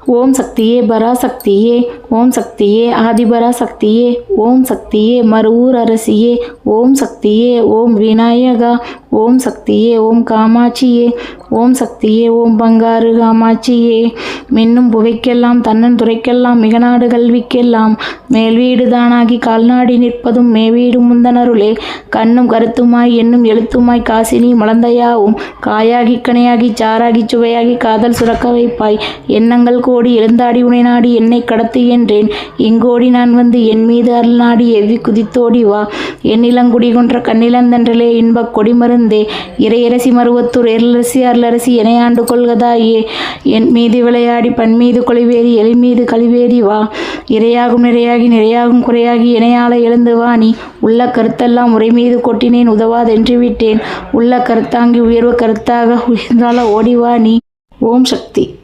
ஓம் சக்தியே பராசக்தியே, ஓம் சக்தியே ஆதிபராசக்தியே, ஓம் சக்தியே மருவூர் அரசியே, ஓம் சக்தியே ஓம் விநாயகா, ஓம் சக்தியே ஓம் காமாட்சியே, ஓம் சக்தியே ஓம் பங்காரு காமாட்சியே. மின்னும் புவைக்கெல்லாம் தன்னன் துறைக்கெல்லாம் மிகநாடு கல்விக்கெல்லாம் மேல் வீடு தானாகி கால்நாடி நிற்பதும் மேவீடு முந்தனருளே. கண்ணும் கருத்துமாய் என்னும் எழுத்துமாய் காசினி மலர்ந்தையாவும் காயாகி கனையாகி சாராகி சுவையாகி காதல் சுரக்க வைப்பாய். எண்ணங்கள் கோடி எழுந்தாடி உனை நாடி என்னை கடத்து என்றேன். எங்கோடி நான் வந்து என் மீது அருள் நாடி எவ்வி குதித்தோடி வா. எண்ணிலங்குடி கொன்ற கண்ணிலந்தன்றலே இன்பக் கொடிமருந்தே. இறையரசி மருவத்தூர் எருளரசி அருளரசி எனையாண்டு கொள்கதாயே. என் மீது விளையாடி பண் மீது கொலைவேறி எலி மீது கழிவேறி வா. இரையாகும் நிறையாகி நிறையாகும் குறையாகி இணையால எழுந்து வா நீ. உள்ள கருத்தெல்லாம் உரை மீது கொட்டினேன் உதவாதென்று விட்டேன். உள்ள கருத்தாங்கி உயர்வு கருத்தாக உயர்ந்தால ஓடிவா நீ. ஓம் சக்தி.